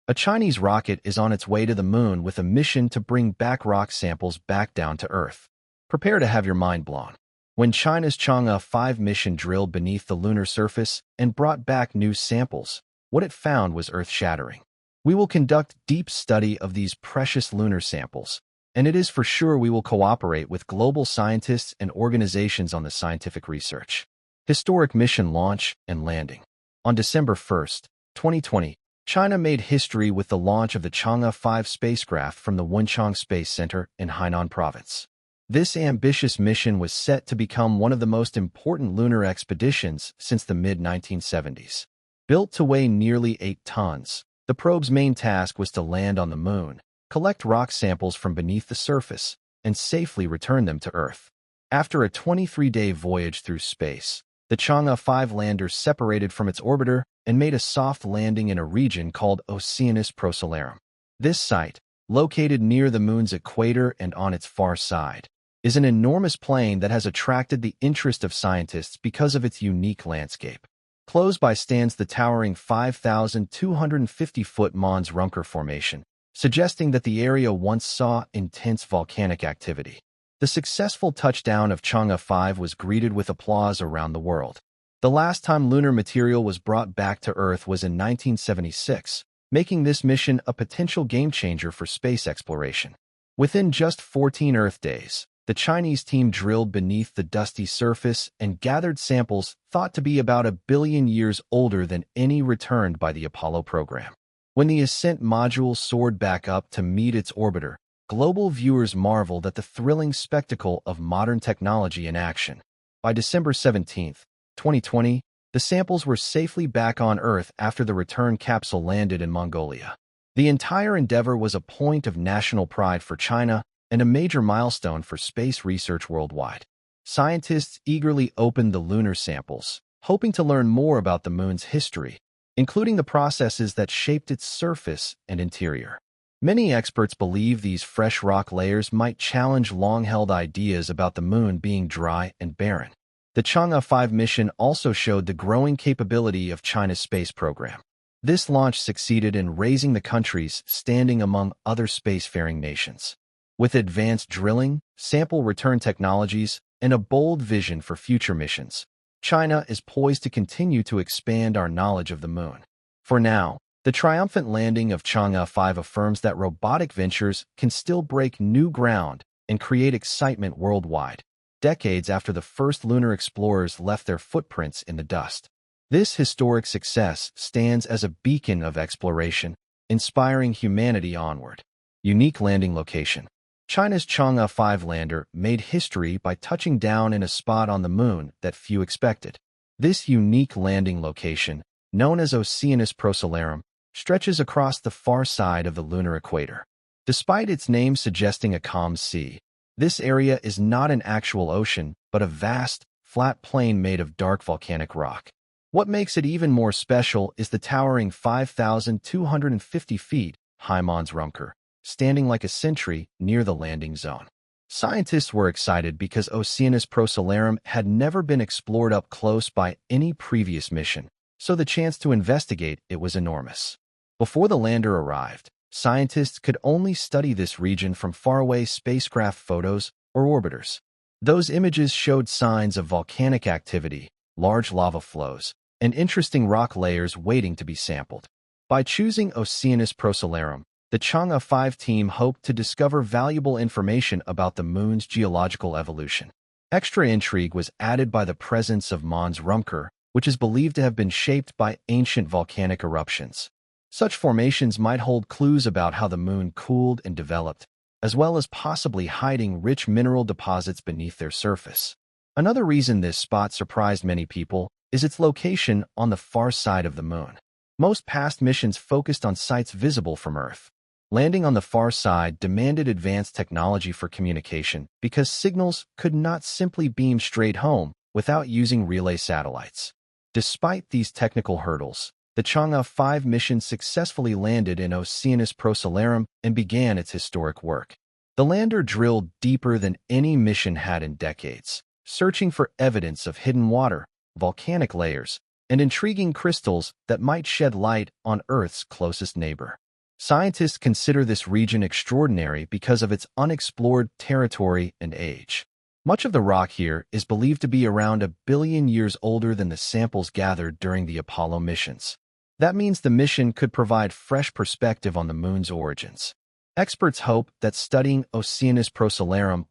A Chinese rocket is on its way to the moon with a mission to bring back rock samples back down to Earth. Prepare to have your mind blown. When China's Chang'e 5 mission drilled beneath the lunar surface and brought back new samples, what it found was earth-shattering. We will conduct deep study of these precious lunar samples, and it is for sure we will cooperate with global scientists and organizations on the scientific research. Historic mission launch and landing. On December 1st, 2020, China made history with the launch of the Chang'e 5 spacecraft from the Wenchang Space Center in Hainan Province. This ambitious mission was set to become one of the most important lunar expeditions since the mid-1970s. Built to weigh nearly 8 tons, the probe's main task was to land on the moon, collect rock samples from beneath the surface, and safely return them to Earth. After a 23-day voyage through space, the Chang'e 5 lander separated from its orbiter and made a soft landing in a region called Astonished Procellarum. This site, located near the moon's equator and on its far side, is an enormous plain that has attracted the interest of scientists because of its unique landscape. Close by stands the towering 5,250-foot Mons Rumker Formation, suggesting that the area once saw intense volcanic activity. The successful touchdown of Chang'e 5 was greeted with applause around the world. The last time lunar material was brought back to Earth was in 1976, making this mission a potential game-changer for space exploration. Within just 14 Earth days, the Chinese team drilled beneath the dusty surface and gathered samples thought to be about 1 billion years older than any returned by the Apollo program. When the Ascent module soared back up to meet its orbiter, global viewers marveled at the thrilling spectacle of modern technology in action. By December 17, 2020, the samples were safely back on Earth after the return capsule landed in Mongolia. The entire endeavor was a point of national pride for China and a major milestone for space research worldwide. Scientists eagerly opened the lunar samples, hoping to learn more about the moon's history, including the processes that shaped its surface and interior. Many experts believe these fresh rock layers might challenge long-held ideas about the moon being dry and barren. The Chang'e 5 mission also showed the growing capability of China's space program. This launch succeeded in raising the country's standing among other spacefaring nations. With advanced drilling, sample return technologies, and a bold vision for future missions, China is poised to continue to expand our knowledge of the moon. For now, the triumphant landing of Chang'e 5 affirms that robotic ventures can still break new ground and create excitement worldwide, decades after the first lunar explorers left their footprints in the dust. This historic success stands as a beacon of exploration, inspiring humanity onward. Unique landing location. China's Chang'e 5 lander made history by touching down in a spot on the moon that few expected. This unique landing location, known as Astonished Procellarum, stretches across the far side of the lunar equator. Despite its name suggesting a calm sea, this area is not an actual ocean, but a vast, flat plain made of dark volcanic rock. What makes it even more special is the towering 5,250 feet high Mons Rumker, standing like a sentry near the landing zone. Scientists were excited because Astonished Procellarum had never been explored up close by any previous mission, so the chance to investigate it was enormous. Before the lander arrived, scientists could only study this region from faraway spacecraft photos or orbiters. Those images showed signs of volcanic activity, large lava flows, and interesting rock layers waiting to be sampled. By choosing Astonished Procellarum, the Chang'e 5 team hoped to discover valuable information about the moon's geological evolution. Extra intrigue was added by the presence of Mons Rumker, which is believed to have been shaped by ancient volcanic eruptions. Such formations might hold clues about how the moon cooled and developed, as well as possibly hiding rich mineral deposits beneath their surface. Another reason this spot surprised many people is its location on the far side of the moon. Most past missions focused on sites visible from Earth. Landing on the far side demanded advanced technology for communication because signals could not simply beam straight home without using relay satellites. Despite these technical hurdles, the Chang'e 5 mission successfully landed in Astonished Procellarum and began its historic work. The lander drilled deeper than any mission had in decades, searching for evidence of hidden water, volcanic layers, and intriguing crystals that might shed light on Earth's closest neighbor. Scientists consider this region extraordinary because of its unexplored territory and age. Much of the rock here is believed to be around 1 billion years older than the samples gathered during the Apollo missions. That means the mission could provide fresh perspective on the moon's origins. Experts hope that studying Astonished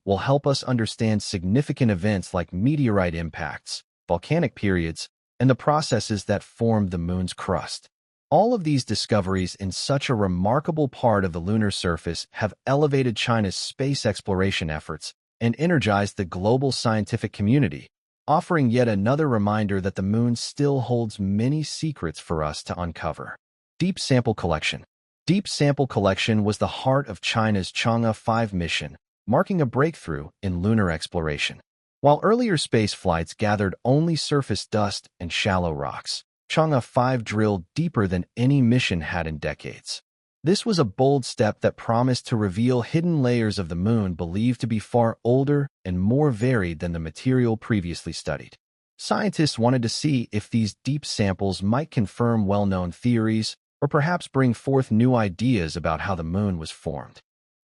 will help us understand significant events like meteorite impacts, volcanic periods, and the processes that formed the moon's crust. All of these discoveries in such a remarkable part of the lunar surface have elevated China's space exploration efforts and energized the global scientific community, offering yet another reminder that the moon still holds many secrets for us to uncover. Deep Sample Collection. Deep Sample Collection was the heart of China's Chang'e 5 mission, marking a breakthrough in lunar exploration. While earlier space flights gathered only surface dust and shallow rocks, Chang'e 5 drilled deeper than any mission had in decades. This was a bold step that promised to reveal hidden layers of the moon believed to be far older and more varied than the material previously studied. Scientists wanted to see if these deep samples might confirm well-known theories or perhaps bring forth new ideas about how the moon was formed.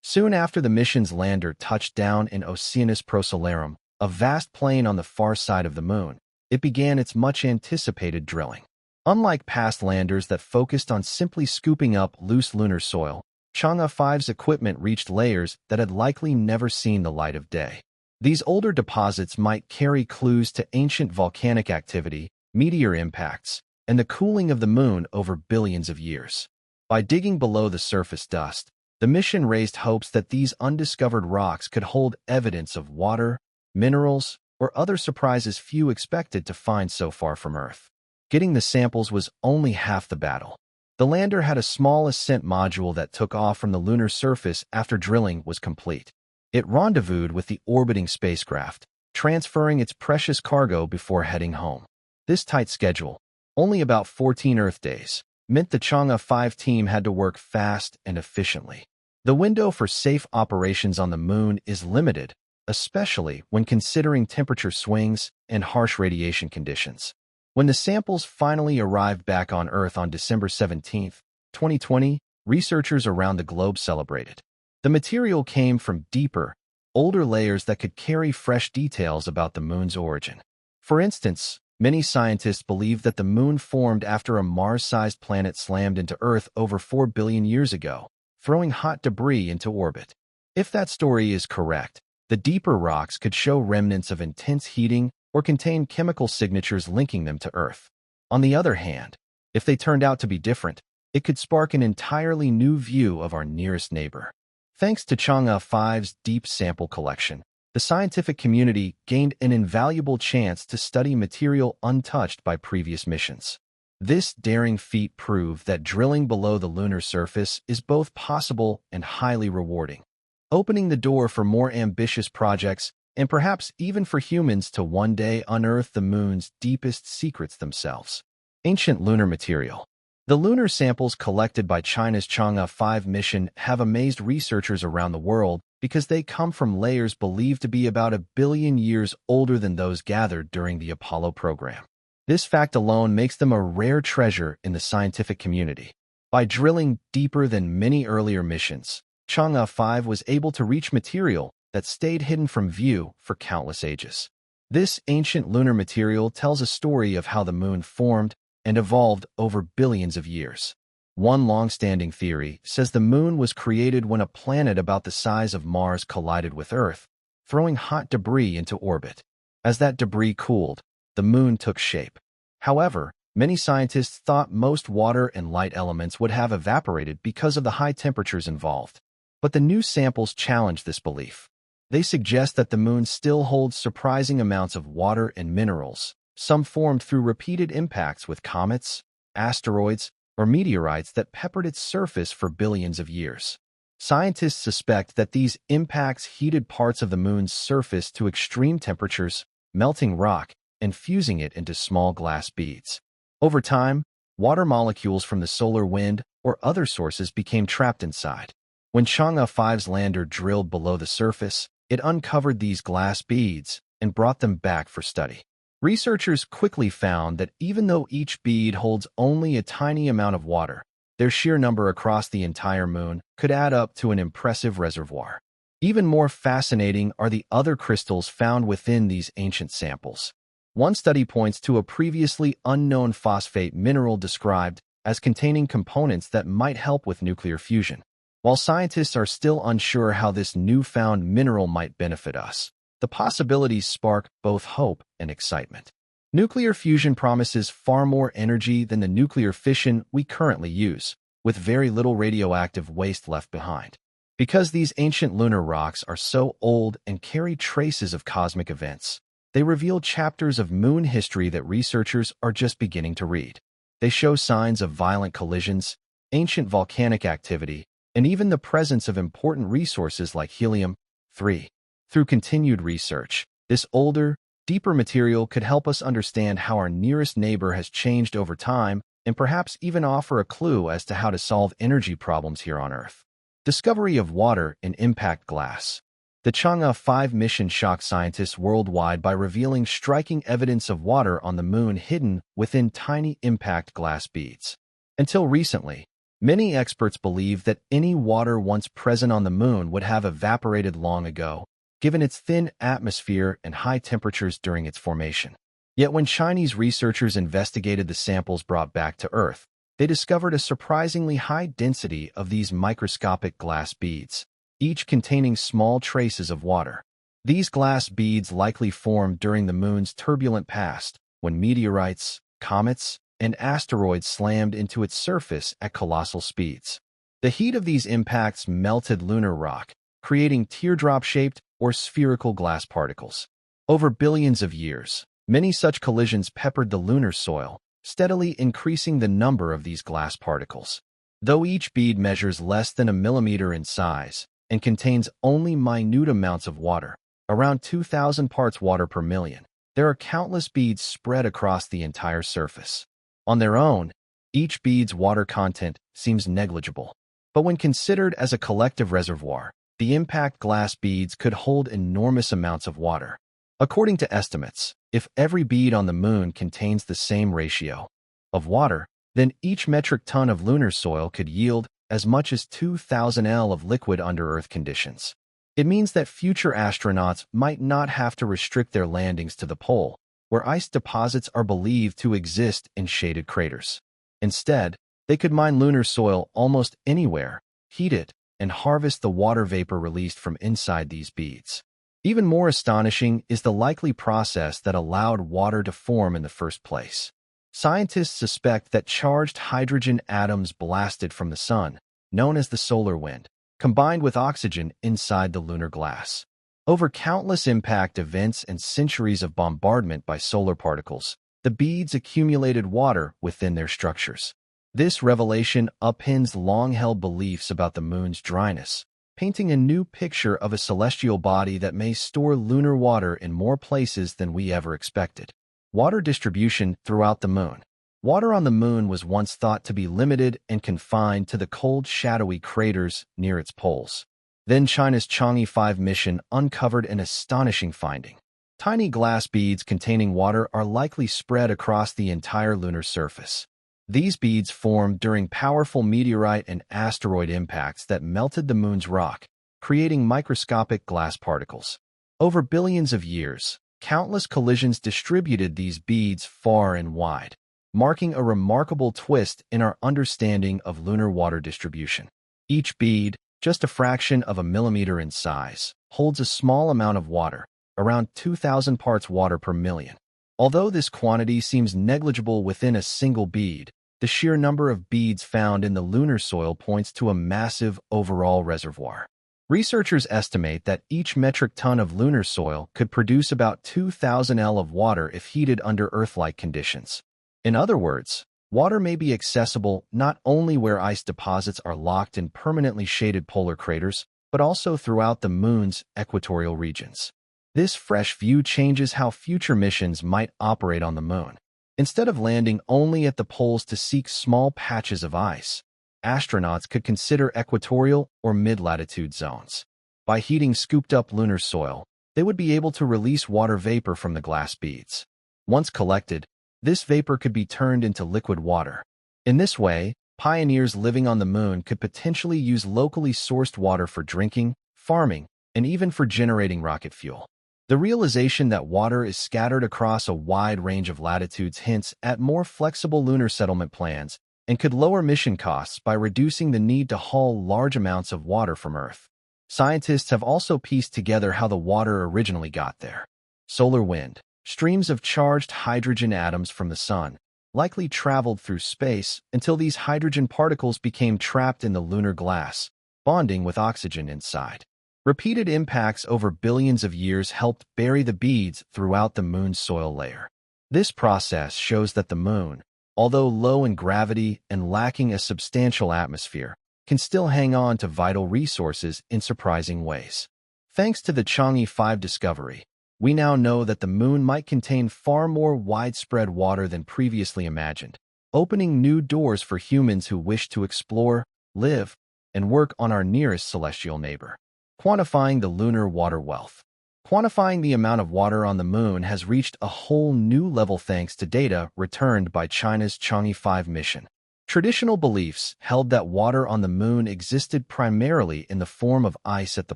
Soon after the mission's lander touched down in Astonished, a vast plain on the far side of the moon, it began its much-anticipated drilling. Unlike past landers that focused on simply scooping up loose lunar soil, Chang'e 5's equipment reached layers that had likely never seen the light of day. These older deposits might carry clues to ancient volcanic activity, meteor impacts, and the cooling of the moon over billions of years. By digging below the surface dust, the mission raised hopes that these undiscovered rocks could hold evidence of water, minerals, or other surprises few expected to find so far from Earth. Getting the samples was only half the battle. The lander had a small ascent module that took off from the lunar surface after drilling was complete. It rendezvoused with the orbiting spacecraft, transferring its precious cargo before heading home. This tight schedule, only about 14 Earth days, meant the Chang'e 5 team had to work fast and efficiently. The window for safe operations on the moon is limited, especially when considering temperature swings and harsh radiation conditions. When the samples finally arrived back on Earth on December 17, 2020, researchers around the globe celebrated. The material came from deeper, older layers that could carry fresh details about the moon's origin. For instance, many scientists believe that the moon formed after a Mars-sized planet slammed into Earth over 4 billion years ago, throwing hot debris into orbit. If that story is correct, the deeper rocks could show remnants of intense heating or contain chemical signatures linking them to Earth. On the other hand, if they turned out to be different, it could spark an entirely new view of our nearest neighbor. Thanks to Chang'e 5's deep sample collection, the scientific community gained an invaluable chance to study material untouched by previous missions. This daring feat proved that drilling below the lunar surface is both possible and highly rewarding, opening the door for more ambitious projects and perhaps even for humans to one day unearth the moon's deepest secrets themselves. Ancient lunar material. The lunar samples collected by China's Chang'e 5 mission have amazed researchers around the world because they come from layers believed to be about 1 billion years older than those gathered during the Apollo program. This fact alone makes them a rare treasure in the scientific community. By drilling deeper than many earlier missions, Chang'e 5 was able to reach material that stayed hidden from view for countless ages. This ancient lunar material tells a story of how the moon formed and evolved over billions of years. One long-standing theory says the moon was created when a planet about the size of Mars collided with Earth, throwing hot debris into orbit. As that debris cooled, the moon took shape. However, many scientists thought most water and light elements would have evaporated because of the high temperatures involved. But the new samples challenge this belief. They suggest that the moon still holds surprising amounts of water and minerals, some formed through repeated impacts with comets, asteroids, or meteorites that peppered its surface for billions of years. Scientists suspect that these impacts heated parts of the moon's surface to extreme temperatures, melting rock, and fusing it into small glass beads. Over time, water molecules from the solar wind or other sources became trapped inside. When Chang'e 5's lander drilled below the surface, it uncovered these glass beads and brought them back for study. Researchers quickly found that even though each bead holds only a tiny amount of water, Their sheer number across the entire moon could add up to an impressive reservoir. Even more fascinating are the other crystals found within these ancient samples. One study points to a previously unknown phosphate mineral described as containing components that might help with nuclear fusion. While scientists are still unsure how this newfound mineral might benefit us, the possibilities spark both hope and excitement. Nuclear fusion promises far more energy than the nuclear fission we currently use, with very little radioactive waste left behind. Because these ancient lunar rocks are so old and carry traces of cosmic events, they reveal chapters of moon history that researchers are just beginning to read. They show signs of violent collisions, ancient volcanic activity, and even the presence of important resources like helium-3. Through continued research, this older, deeper material could help us understand how our nearest neighbor has changed over time and perhaps even offer a clue as to how to solve energy problems here on Earth. Discovery of water in impact glass. The Chang'e 5 mission shocked scientists worldwide by revealing striking evidence of water on the moon hidden within tiny impact glass beads. Until recently, many experts believed that any water once present on the moon would have evaporated long ago, given its thin atmosphere and high temperatures during its formation. Yet when Chinese researchers investigated the samples brought back to Earth, they discovered a surprisingly high density of these microscopic glass beads, each containing small traces of water. These glass beads likely formed during the moon's turbulent past, when meteorites, comets, and asteroids slammed into its surface at colossal speeds. The heat of these impacts melted lunar rock, creating teardrop-shaped or spherical glass particles. Over billions of years, many such collisions peppered the lunar soil, steadily increasing the number of these glass particles. Though each bead measures less than a millimeter in size and contains only minute amounts of water, around 2,000 parts water per million, there are countless beads spread across the entire surface. On their own, each bead's water content seems negligible, but when considered as a collective reservoir, the impact glass beads could hold enormous amounts of water. According to estimates, if every bead on the moon contains the same ratio of water, then each metric ton of lunar soil could yield as much as 2,000 L of liquid under Earth conditions. It means that future astronauts might not have to restrict their landings to the pole, where ice deposits are believed to exist in shaded craters. Instead, they could mine lunar soil almost anywhere, heat it, and harvest the water vapor released from inside these beads. Even more astonishing is the likely process that allowed water to form in the first place. Scientists suspect that charged hydrogen atoms blasted from the sun, known as the solar wind, combined with oxygen inside the lunar glass. Over countless impact events and centuries of bombardment by solar particles, the beads accumulated water within their structures. This revelation upends long-held beliefs about the moon's dryness, painting a new picture of a celestial body that may store lunar water in more places than we ever expected. Water distribution throughout the moon. Water on the moon was once thought to be limited and confined to the cold, shadowy craters near its poles. Then China's Chang'e 5 mission uncovered an astonishing finding. Tiny glass beads containing water are likely spread across the entire lunar surface. These beads formed during powerful meteorite and asteroid impacts that melted the moon's rock, creating microscopic glass particles. Over billions of years, countless collisions distributed these beads far and wide, marking a remarkable twist in our understanding of lunar water distribution. Each bead, just a fraction of a millimeter in size, holds a small amount of water, around 2,000 parts water per million. Although this quantity seems negligible within a single bead, the sheer number of beads found in the lunar soil points to a massive overall reservoir. Researchers estimate that each metric ton of lunar soil could produce about 2,000 L of water if heated under Earth-like conditions. In other words, water may be accessible not only where ice deposits are locked in permanently shaded polar craters, but also throughout the moon's equatorial regions. This fresh view changes how future missions might operate on the moon. Instead of landing only at the poles to seek small patches of ice, astronauts could consider equatorial or mid-latitude zones. By heating scooped-up lunar soil, they would be able to release water vapor from the glass beads. Once collected, this vapor could be turned into liquid water. In this way, pioneers living on the moon could potentially use locally sourced water for drinking, farming, and even for generating rocket fuel. The realization that water is scattered across a wide range of latitudes hints at more flexible lunar settlement plans and could lower mission costs by reducing the need to haul large amounts of water from Earth. Scientists have also pieced together how the water originally got there. Solar wind, streams of charged hydrogen atoms from the sun, likely traveled through space until these hydrogen particles became trapped in the lunar glass, bonding with oxygen inside. Repeated impacts over billions of years helped bury the beads throughout the moon's soil layer. This process shows that the moon, although low in gravity and lacking a substantial atmosphere, can still hang on to vital resources in surprising ways. Thanks to the Chang'e 5 discovery, we now know that the moon might contain far more widespread water than previously imagined, opening new doors for humans who wish to explore, live, and work on our nearest celestial neighbor. Quantifying the lunar water wealth. Quantifying the amount of water on the moon has reached a whole new level thanks to data returned by China's Chang'e 5 mission. Traditional beliefs held that water on the moon existed primarily in the form of ice at the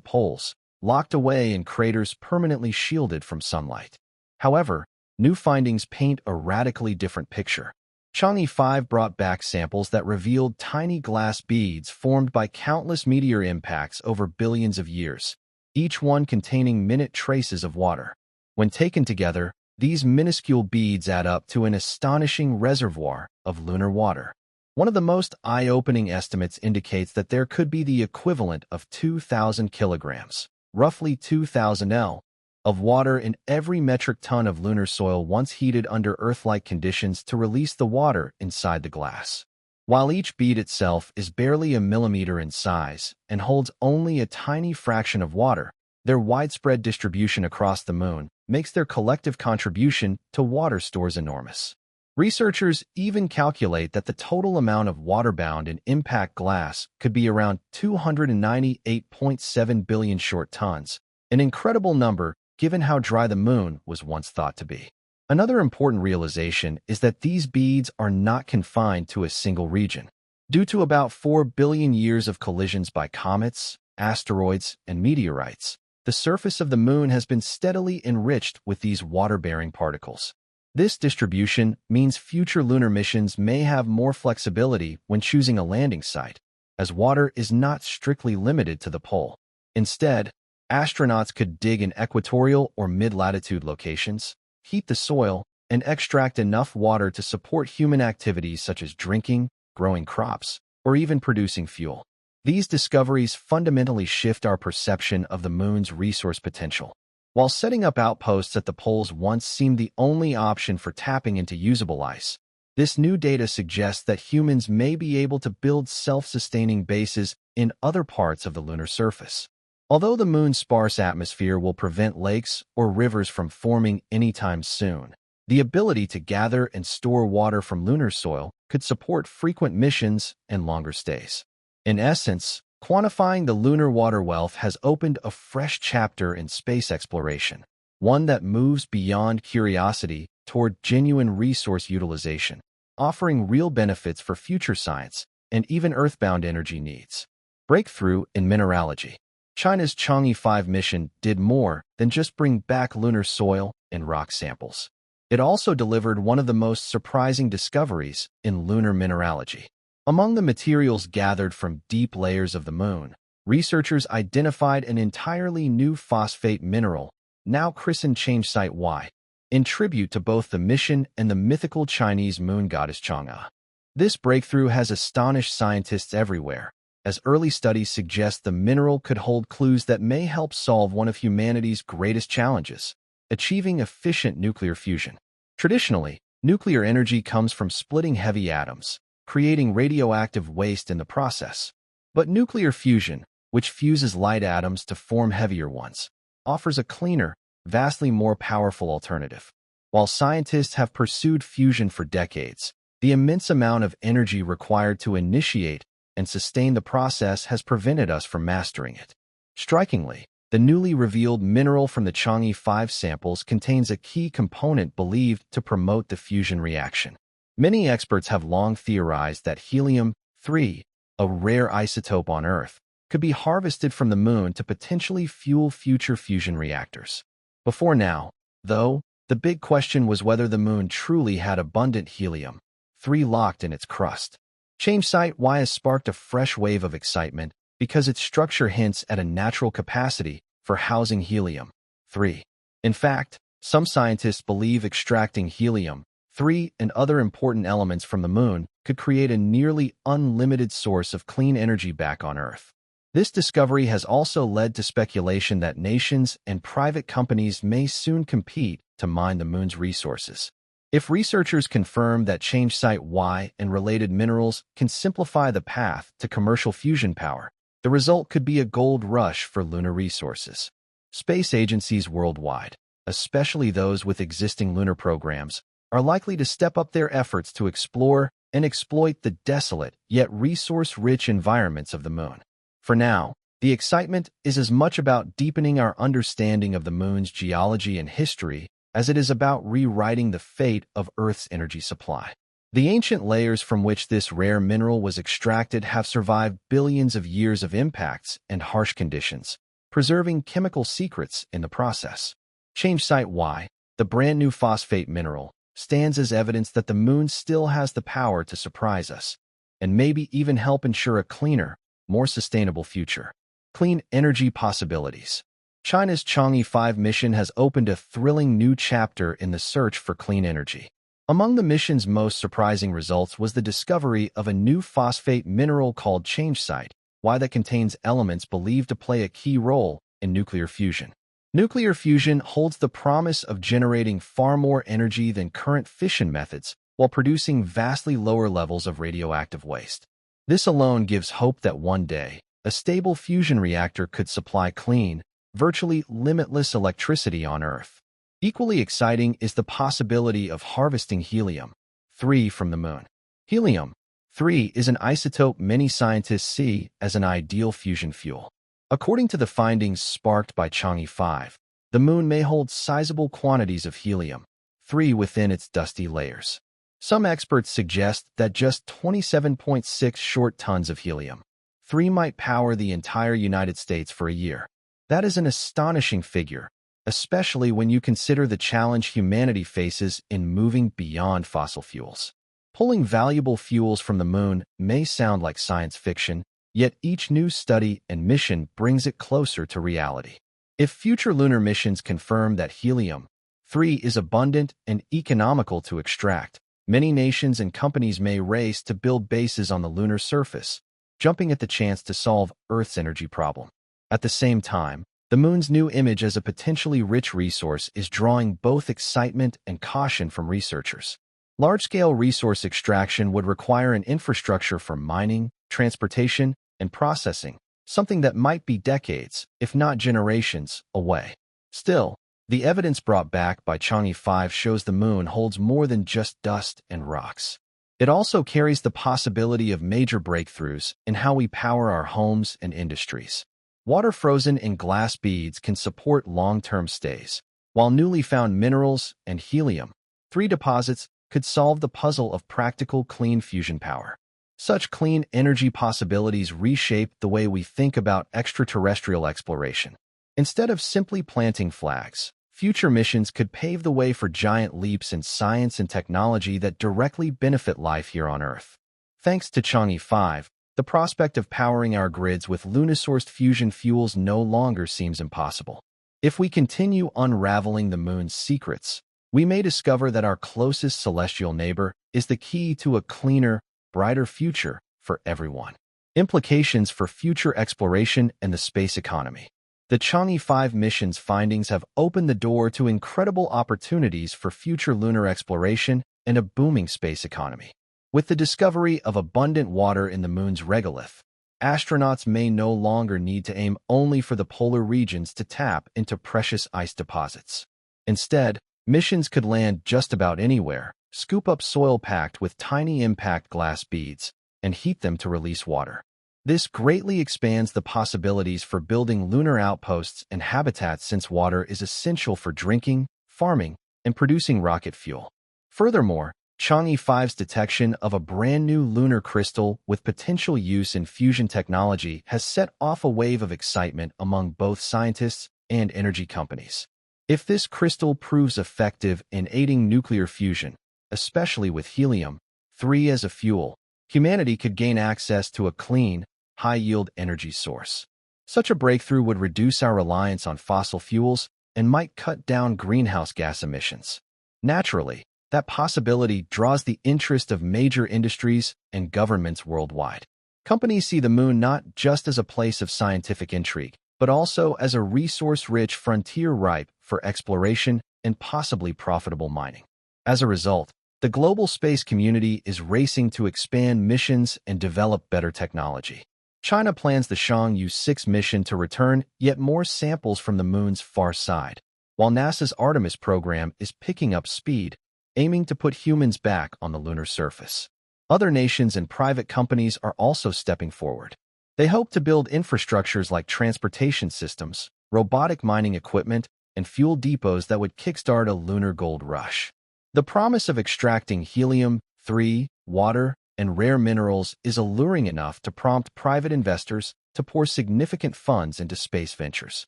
poles, locked away in craters permanently shielded from sunlight. However, new findings paint a radically different picture. Chang'e 5 brought back samples that revealed tiny glass beads formed by countless meteor impacts over billions of years, each one containing minute traces of water. When taken together, these minuscule beads add up to an astonishing reservoir of lunar water. One of the most eye-opening estimates indicates that there could be the equivalent of 2,000 kilograms, roughly 2,000 L, of water in every metric ton of lunar soil once heated under Earth-like conditions to release the water inside the glass. While each bead itself is barely a millimeter in size and holds only a tiny fraction of water, their widespread distribution across the moon makes their collective contribution to water stores enormous. Researchers even calculate that the total amount of water bound in impact glass could be around 298.7 billion short tons, an incredible number given how dry the moon was once thought to be. Another important realization is that these beads are not confined to a single region. Due to about 4 billion years of collisions by comets, asteroids, and meteorites, the surface of the moon has been steadily enriched with these water-bearing particles. This distribution means future lunar missions may have more flexibility when choosing a landing site, as water is not strictly limited to the pole. Instead, astronauts could dig in equatorial or mid-latitude locations, heat the soil, and extract enough water to support human activities such as drinking, growing crops, or even producing fuel. These discoveries fundamentally shift our perception of the moon's resource potential. While setting up outposts at the poles once seemed the only option for tapping into usable ice, this new data suggests that humans may be able to build self-sustaining bases in other parts of the lunar surface. Although the moon's sparse atmosphere will prevent lakes or rivers from forming anytime soon, the ability to gather and store water from lunar soil could support frequent missions and longer stays. In essence, quantifying the lunar water wealth has opened a fresh chapter in space exploration, one that moves beyond curiosity toward genuine resource utilization, offering real benefits for future science and even Earthbound energy needs. Breakthrough in mineralogy. China's Chang'e 5 mission did more than just bring back lunar soil and rock samples. It also delivered one of the most surprising discoveries in lunar mineralogy. Among the materials gathered from deep layers of the moon, researchers identified an entirely new phosphate mineral, now christened Change Site Y, in tribute to both the mission and the mythical Chinese moon goddess Chang'e. This breakthrough has astonished scientists everywhere, as early studies suggest the mineral could hold clues that may help solve one of humanity's greatest challenges, achieving efficient nuclear fusion. Traditionally, nuclear energy comes from splitting heavy atoms, creating radioactive waste in the process. But nuclear fusion, which fuses light atoms to form heavier ones, offers a cleaner, vastly more powerful alternative. While scientists have pursued fusion for decades, the immense amount of energy required to initiate and sustain the process has prevented us from mastering it. Strikingly, the newly revealed mineral from the Chang'e 5 samples contains a key component believed to promote the fusion reaction. Many experts have long theorized that helium 3, a rare isotope on Earth, could be harvested from the moon to potentially fuel future fusion reactors. Before now, though, the big question was whether the moon truly had abundant helium-3 locked in its crust. Change Site Y has sparked a fresh wave of excitement because its structure hints at a natural capacity for housing helium-3. In fact, some scientists believe extracting helium-3 and other important elements from the moon could create a nearly unlimited source of clean energy back on Earth. This discovery has also led to speculation that nations and private companies may soon compete to mine the moon's resources. If researchers confirm that Change Site Y and related minerals can simplify the path to commercial fusion power, the result could be a gold rush for lunar resources. Space agencies worldwide, especially those with existing lunar programs, are likely to step up their efforts to explore and exploit the desolate yet resource-rich environments of the moon. For now, the excitement is as much about deepening our understanding of the moon's geology and history as it is about rewriting the fate of Earth's energy supply. The ancient layers from which this rare mineral was extracted have survived billions of years of impacts and harsh conditions, preserving chemical secrets in the process. Change Site Y, the brand-new phosphate mineral, stands as evidence that the moon still has the power to surprise us, and maybe even help ensure a cleaner, more sustainable future. Clean energy possibilities. China's Chang'e 5 mission has opened a thrilling new chapter in the search for clean energy. Among the mission's most surprising results was the discovery of a new phosphate mineral called Change Site Y that contains elements believed to play a key role in nuclear fusion. Nuclear fusion holds the promise of generating far more energy than current fission methods while producing vastly lower levels of radioactive waste. This alone gives hope that one day, a stable fusion reactor could supply clean, virtually limitless electricity on Earth. Equally exciting is the possibility of harvesting helium-3 from the moon. Helium-3 is an isotope many scientists see as an ideal fusion fuel. According to the findings sparked by Chang'e 5, the moon may hold sizable quantities of helium-3 within its dusty layers. Some experts suggest that just 27.6 short tons of helium-3 might power the entire United States for a year. That is an astonishing figure, especially when you consider the challenge humanity faces in moving beyond fossil fuels. Pulling valuable fuels from the moon may sound like science fiction, yet each new study and mission brings it closer to reality. If future lunar missions confirm that helium-3 is abundant and economical to extract, many nations and companies may race to build bases on the lunar surface, jumping at the chance to solve Earth's energy problem. At the same time, the moon's new image as a potentially rich resource is drawing both excitement and caution from researchers. Large-scale resource extraction would require an infrastructure for mining, transportation, and processing, something that might be decades, if not generations, away. Still, the evidence brought back by Chang'e 5 shows the moon holds more than just dust and rocks. It also carries the possibility of major breakthroughs in how we power our homes and industries. Water frozen in glass beads can support long-term stays, while newly found minerals and helium-3 deposits could solve the puzzle of practical clean fusion power. Such clean energy possibilities reshape the way we think about extraterrestrial exploration. Instead of simply planting flags, future missions could pave the way for giant leaps in science and technology that directly benefit life here on Earth. Thanks to Chang'e 5, the prospect of powering our grids with lunar-sourced fusion fuels no longer seems impossible. If we continue unraveling the moon's secrets, we may discover that our closest celestial neighbor is the key to a cleaner, brighter future for everyone. Implications for future exploration and the space economy. The Chang'e 5 mission's findings have opened the door to incredible opportunities for future lunar exploration and a booming space economy. With the discovery of abundant water in the moon's regolith, astronauts may no longer need to aim only for the polar regions to tap into precious ice deposits. Instead, missions could land just about anywhere, scoop up soil packed with tiny impact glass beads, and heat them to release water. This greatly expands the possibilities for building lunar outposts and habitats since water is essential for drinking, farming, and producing rocket fuel. Furthermore, Chang'e 5's detection of a brand new lunar crystal with potential use in fusion technology has set off a wave of excitement among both scientists and energy companies. If this crystal proves effective in aiding nuclear fusion, especially with helium-3 as a fuel, humanity could gain access to a clean, high-yield energy source. Such a breakthrough would reduce our reliance on fossil fuels and might cut down greenhouse gas emissions. Naturally, that possibility draws the interest of major industries and governments worldwide. Companies see the moon not just as a place of scientific intrigue, but also as a resource-rich frontier ripe for exploration and possibly profitable mining. As a result, the global space community is racing to expand missions and develop better technology. China plans the Chang'e 6 mission to return yet more samples from the moon's far side, while NASA's Artemis program is picking up speed, aiming to put humans back on the lunar surface. Other nations and private companies are also stepping forward. They hope to build infrastructures like transportation systems, robotic mining equipment, and fuel depots that would kickstart a lunar gold rush. The promise of extracting helium-3, water, and rare minerals is alluring enough to prompt private investors to pour significant funds into space ventures.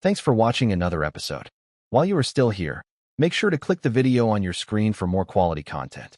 Thanks for watching another episode. While you are still here, make sure to click the video on your screen for more quality content.